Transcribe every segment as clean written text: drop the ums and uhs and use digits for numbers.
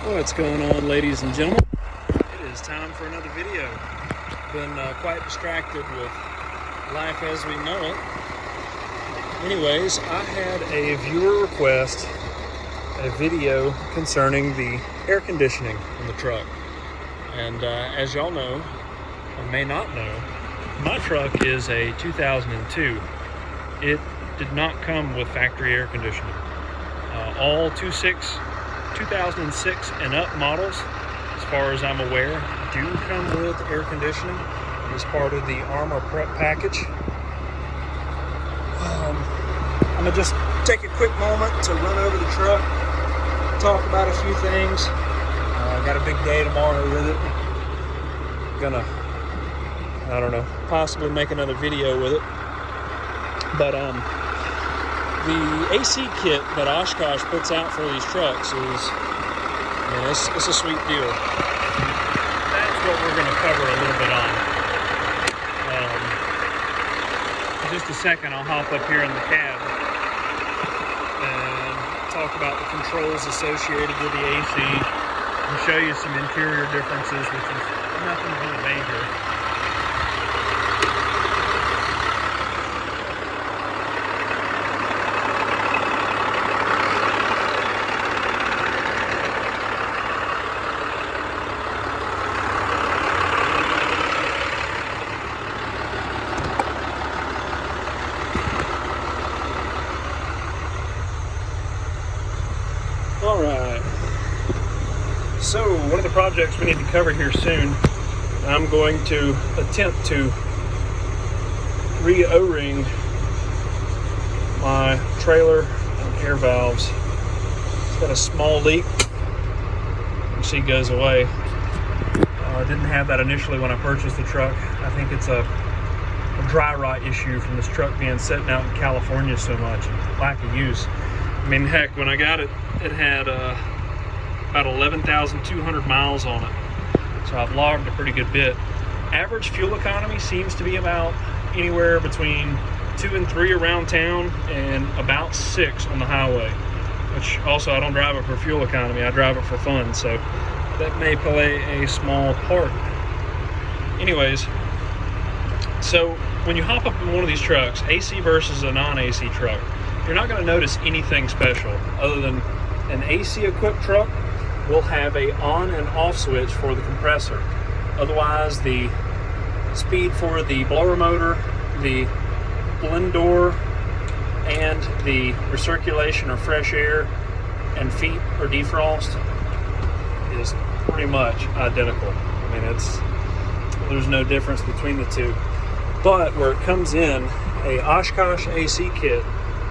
What's going on, ladies and gentlemen? It is time for another video. Been quite distracted with life as we know it. Anyways, I had a viewer request a video concerning the air conditioning in the truck. And as y'all know, or may not know, my truck is a 2002. It did not come with factory air conditioning. All 2006 and up models, as far as I'm aware, do come with air conditioning as part of the Armor Prep package. I'm gonna just take a quick moment to run over the truck, talk about a few things. Got a big day tomorrow with it. Gonna, I don't know, possibly make another video with it. But the AC kit that Oshkosh puts out for these trucks is, it's a sweet deal. That's what we're going to cover a little bit on. In just a second, I'll hop up here in the cab and talk about the controls associated with the AC and show you some interior differences, which is nothing really major. Alright, so one of the projects we need to cover here soon, I'm going to attempt to re-O-ring my trailer and air valves. It's got a small leak. You see it goes away. I didn't have that initially when I purchased the truck. I think it's a dry rot issue from this truck being sitting out in California so much and lack of use. I mean, heck, when I got it, it had about 11,200 miles on it. So I've logged a pretty good bit. Average fuel economy seems to be about anywhere between 2 and 3 around town and about 6 on the highway. Which also, I don't drive it for fuel economy, I drive it for fun. So that may play a small part. Anyways, so when you hop up in one of these trucks, AC versus a non-AC truck, you're not going to notice anything special other than an AC equipped truck will have a on and off switch for the compressor. Otherwise, the speed for the blower motor, the blend door, and the recirculation or fresh air and feet or defrost is pretty much identical. I mean, there's no difference between the two. But where it comes in, a Oshkosh AC kit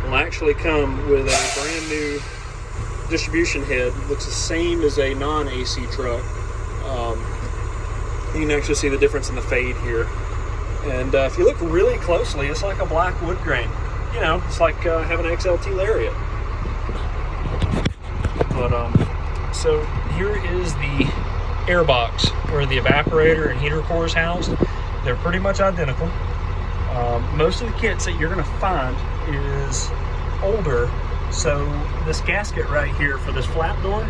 will actually come with a brand new distribution head. Looks the same as a non-AC truck. You can actually see the difference in the fade here. And if you look really closely, it's like a black wood grain. You know, it's like having an XLT Lariat. But so here is the air box where the evaporator and heater core is housed. They're pretty much identical. Most of the kits that you're going to find is older, so this gasket right here for this flap door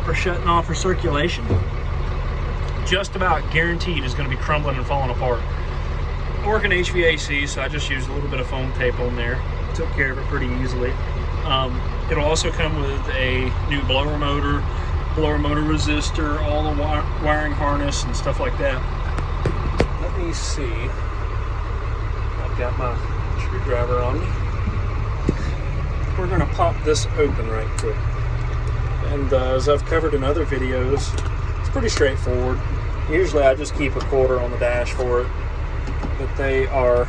for shutting off recirculation, just about guaranteed is going to be crumbling and falling apart. I work in HVAC, so I just used a little bit of foam tape on there, took care of it pretty easily. It'll also come with a new blower motor resistor, all the wiring harness and stuff like that. Let me see. I've got my screwdriver on me. We're going to pop this open right quick. And as I've covered in other videos, it's pretty straightforward. Usually I just keep a quarter on the dash for it. But they are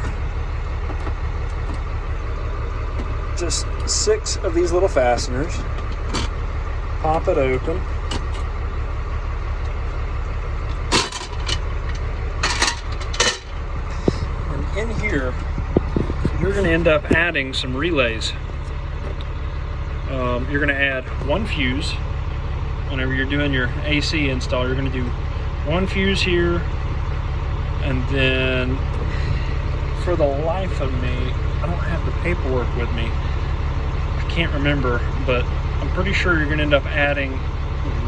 just 6 of these little fasteners. Pop it open. And in here, you're going to end up adding some relays. You're going to add 1 fuse. Whenever you're doing your AC install, you're going to do 1 fuse here, and then for the life of me, I don't have the paperwork with me. I can't remember, but I'm pretty sure you're going to end up adding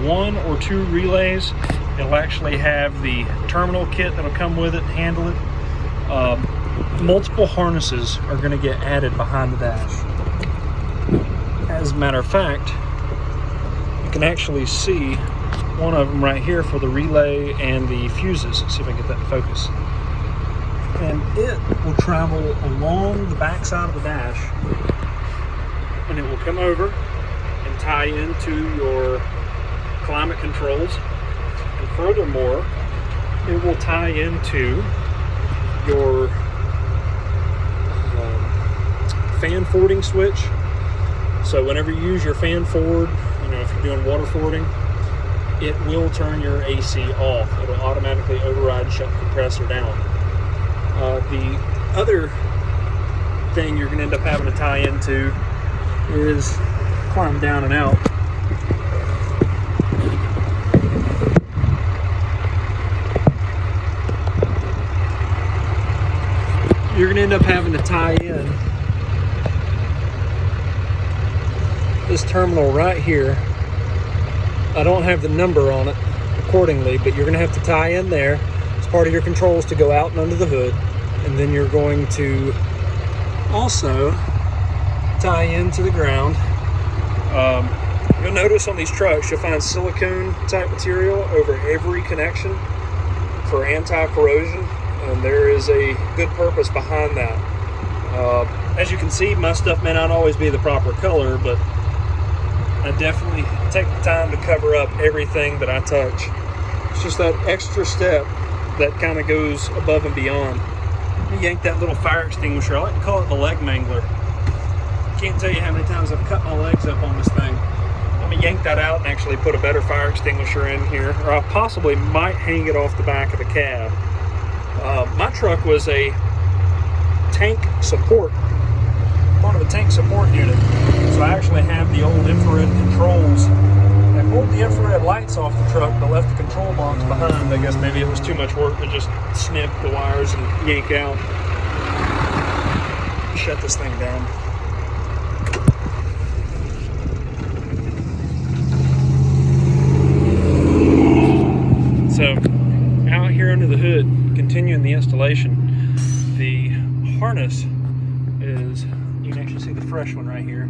1 or 2 relays. It'll actually have the terminal kit that'll come with it, handle it. Multiple harnesses are going to get added behind the dash. As a matter of fact, you can actually see one of them right here for the relay and the fuses. Let's see if I can get that in focus. And it will travel along the back side of the dash, and it will come over and tie into your climate controls. And furthermore, it will tie into your fan fording switch. So whenever you use your fan forward, if you're doing water fording, it will turn your AC off. It'll automatically override and shut the compressor down. The other thing you're going to end up having to tie into is climb down and out. You're going to end up having to tie in this terminal right here. I don't have the number on it accordingly, but you're going to have to tie in there as part of your controls to go out and under the hood. And then you're going to also tie into the ground. You'll notice on these trucks, you'll find silicone type material over every connection for anti-corrosion, and there is a good purpose behind that. As you can see, my stuff may not always be the proper color, but I definitely take the time to cover up everything that I touch. It's just that extra step that kind of goes above and beyond. Let me yank that little fire extinguisher. I like to call it the leg mangler. Can't tell you how many times I've cut my legs up on this thing. Let me yank that out and actually put a better fire extinguisher in here, or I possibly might hang it off the back of the cab. My truck was a tank support, part of a tank support unit. So I actually have the old infrared controls. I pulled the infrared lights off the truck but left the control box behind. I guess maybe it was too much work to just snip the wires and yank out. Shut this thing down. So out here under the hood, continuing the installation, the harness is, you can actually see the fresh one right here.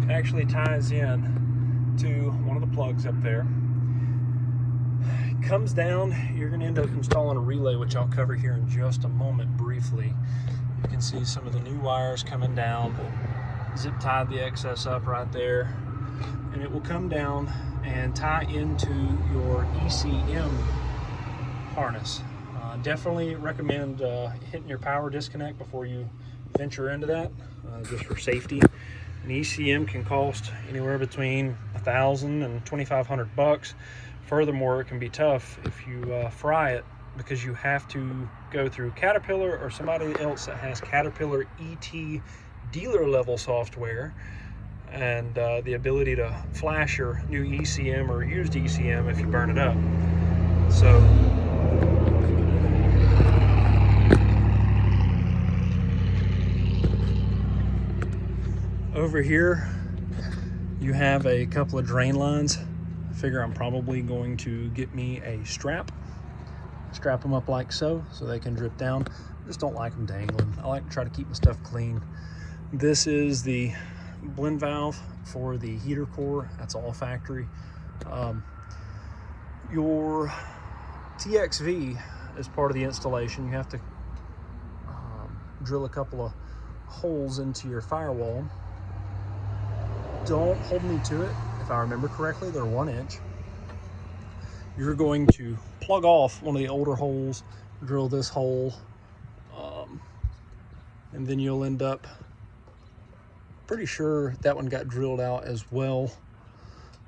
It actually ties in to one of the plugs up there. It comes down, you're going to end up installing a relay, which I'll cover here in just a moment briefly. You can see some of the new wires coming down. Zip tied the excess up right there, and it will come down and tie into your ECM harness. Definitely recommend hitting your power disconnect before you venture into that, just for safety. An ECM can cost anywhere between $1,000 and $2,500. Furthermore, it can be tough if you fry it, because you have to go through Caterpillar or somebody else that has Caterpillar ET dealer level software and the ability to flash your new ECM or used ECM if you burn it up. So over here you have a couple of drain lines. I figure I'm probably going to get me a strap them up like so they can drip down. I just don't like them dangling. I like to try to keep my stuff clean. This is the blend valve for the heater core. That's all factory. Your TXV is part of the installation. You have to drill a couple of holes into your firewall. Don't hold me to it. If I remember correctly, they're 1 inch. You're going to plug off one of the older holes, drill this hole, and then you'll end up, pretty sure that one got drilled out as well.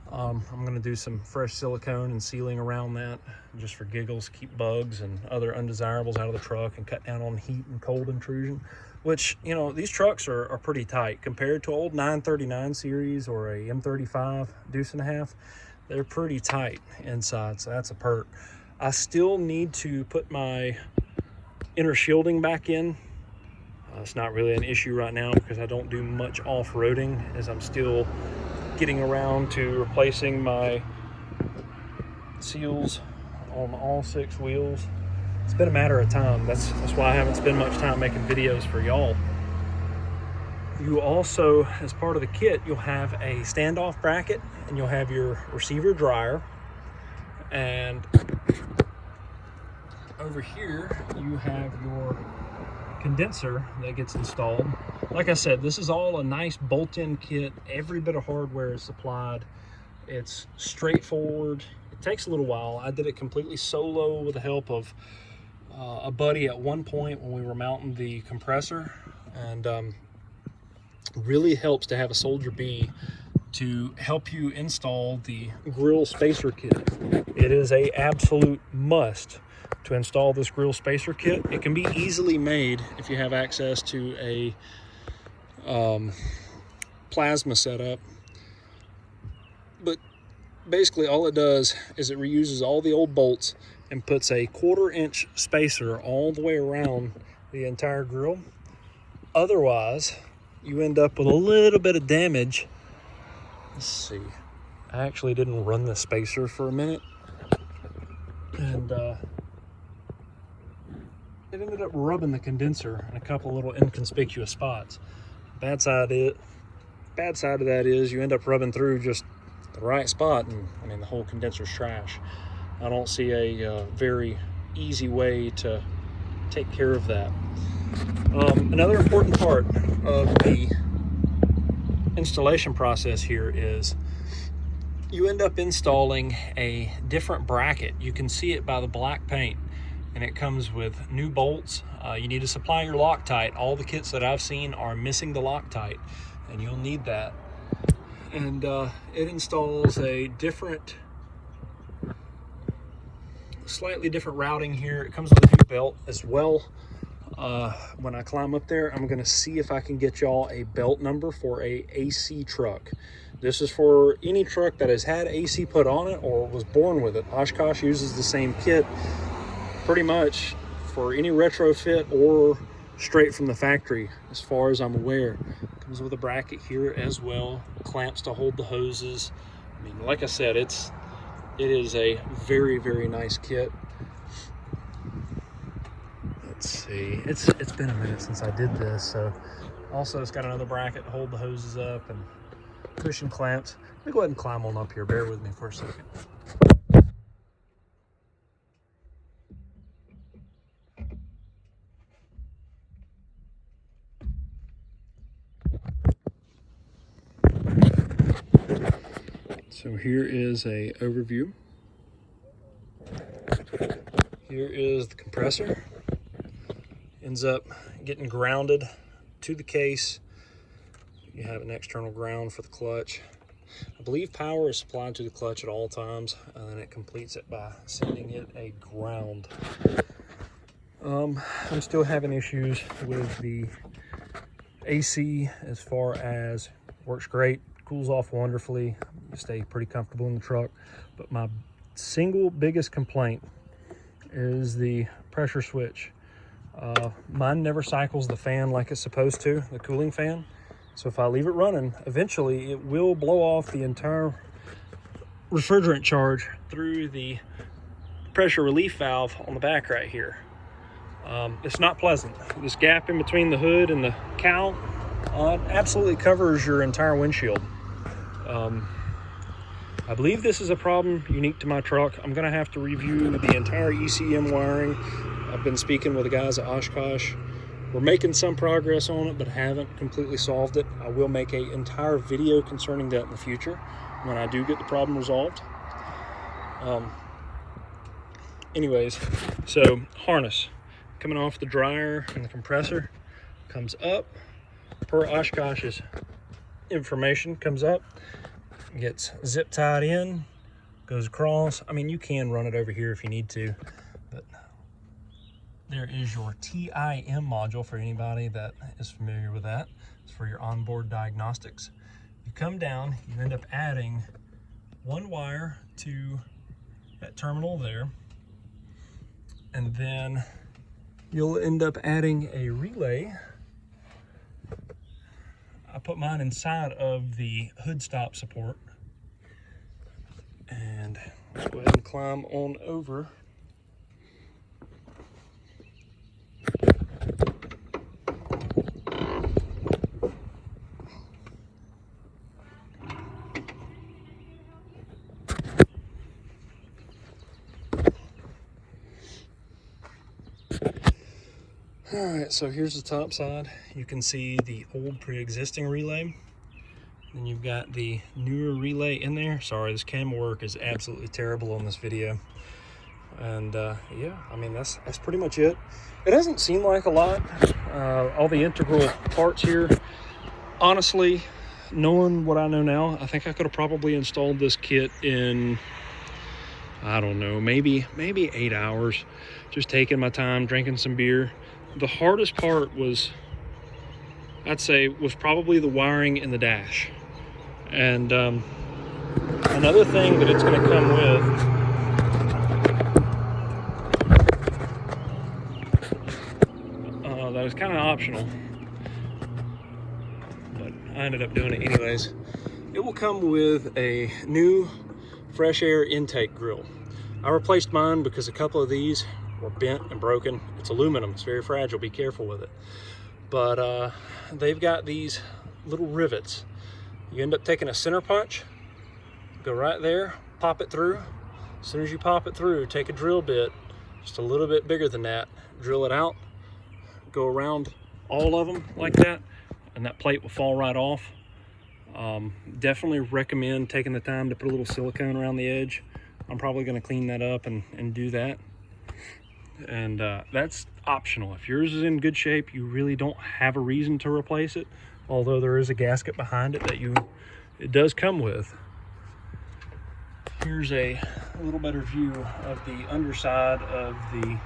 I'm going to do some fresh silicone and sealing around that just for giggles, keep bugs and other undesirables out of the truck and cut down on heat and cold intrusion, which, you know, these trucks are pretty tight compared to old 939 series or a M35 deuce and a half. They're pretty tight inside, so that's a perk. I still need to put my inner shielding back in. It's not really an issue right now because I don't do much off-roading, as I'm still getting around to replacing my seals on all 6 wheels. It's been a matter of time. That's why I haven't spent much time making videos for y'all. You also, as part of the kit, you'll have a standoff bracket, and you'll have your receiver dryer. And over here, you have your condenser that gets installed. Like I said, this is all a nice bolt-in kit. Every bit of hardware is supplied. It's straightforward. It takes a little while. I did it completely solo with the help of a buddy at one point when we were mounting the compressor, and really helps to have a Soldier B to help you install the grill spacer kit. It is a absolute must to install this grill spacer kit. It can be easily made if you have access to a plasma setup, but basically all it does is it reuses all the old bolts and puts a 1/4 inch spacer all the way around the entire grill. Otherwise, you end up with a little bit of damage. Let's see. I actually didn't run the spacer for a minute, and it ended up rubbing the condenser in a couple little inconspicuous spots. Bad side of that is you end up rubbing through just the right spot, and I mean the whole condenser's trash. I don't see a very easy way to take care of that. Another important part of the installation process here is you end up installing a different bracket. You can see it by the black paint, and it comes with new bolts. You need to supply your Loctite. All the kits that I've seen are missing the Loctite, and you'll need that. And it installs a slightly different routing here. It comes with a new belt as well. When I climb up there, I'm gonna see if I can get y'all a belt number for a AC truck. This is for any truck that has had AC put on it or was born with it. Oshkosh uses the same kit pretty much for any retrofit or straight from the factory, as far as I'm aware. It comes with a bracket here as well, clamps to hold the hoses. I mean, like I said, it is a very, very nice kit. Let's see, it's been a minute since I did this. So also it's got another bracket to hold the hoses up and cushion clamps. Let me go ahead and climb on up here. Bear with me for a second. So here is a overview. Here is the compressor. Ends up getting grounded to the case. You have an external ground for the clutch. I believe power is supplied to the clutch at all times, and then it completes it by sending it a ground. I'm still having issues with the AC as far as works great, cools off wonderfully, stay pretty comfortable in the truck. But my single biggest complaint is the pressure switch. Mine never cycles the fan like it's supposed to, the cooling fan. So if I leave it running, eventually it will blow off the entire refrigerant charge through the pressure relief valve on the back right here. It's not pleasant. This gap in between the hood and the cowl absolutely covers your entire windshield. I believe this is a problem unique to my truck. I'm gonna have to review the entire ECM wiring. I've been speaking with the guys at Oshkosh. We're making some progress on it, but haven't completely solved it. I will make an entire video concerning that in the future when I do get the problem resolved. Anyways, so harness coming off the dryer and the compressor comes up per Oshkosh's information, comes up, gets zip tied in, goes across. I mean, you can run it over here if you need to, but there is your TIM module for anybody that is familiar with that. It's for your onboard diagnostics. You come down, you end up adding one wire to that terminal there, and then you'll end up adding a relay. I put mine inside of the hood stop support. And let's go ahead and climb on over. All right, so here's the top side. You can see the old pre-existing relay. Then you've got the newer relay in there. Sorry, this camera work is absolutely terrible on this video. And yeah, I mean, that's pretty much it. It doesn't seem like a lot. All the integral parts here, honestly, knowing what I know now, I think I could have probably installed this kit in, I don't know, maybe 8 hours. Just taking my time, drinking some beer. The hardest part was, I'd say, was probably the wiring in the dash. And another thing that it's going to come with, that was kind of optional, but I ended up doing it anyways. It will come with a new fresh air intake grill. I replaced mine because a couple of these were bent and broken. It's aluminum, it's very fragile, be careful with it. But they've got these little rivets. You end up taking a center punch, go right there, pop it through. As soon as you pop it through, take a drill bit, just a little bit bigger than that, drill it out, go around all of them like that, and that plate will fall right off. Definitely recommend taking the time to put a little silicone around the edge. I'm probably going to clean that up and do that. And that's optional. If yours is in good shape, you really don't have a reason to replace it, although there is a gasket behind it that it does come with. Here's a little better view of the underside of the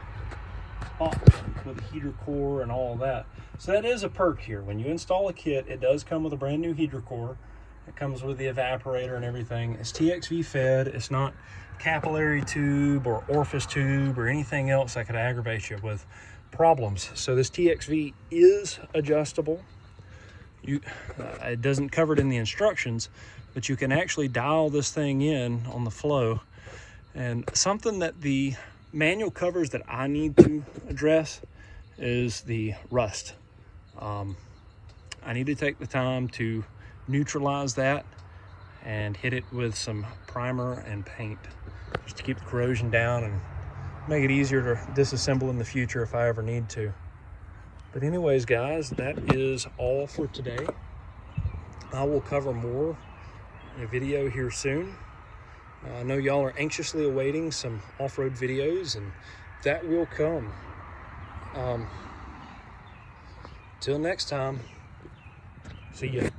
pot with the heater core and all of that. So that is a perk here. When you install a kit, it does come with a brand new heater core. It comes with the evaporator and everything. It's TXV fed. It's not capillary tube or orifice tube or anything else that could aggravate you with problems. So this TXV is adjustable. It doesn't cover it in the instructions, but you can actually dial this thing in on the flow. And something that the manual covers that I need to address is the rust. I need to take the time to neutralize that and hit it with some primer and paint just to keep the corrosion down and make it easier to disassemble in the future if I ever need to. But anyways, guys, that is all for today. I will cover more in a video here soon. I know y'all are anxiously awaiting some off-road videos, and that will come. Till next time, see ya.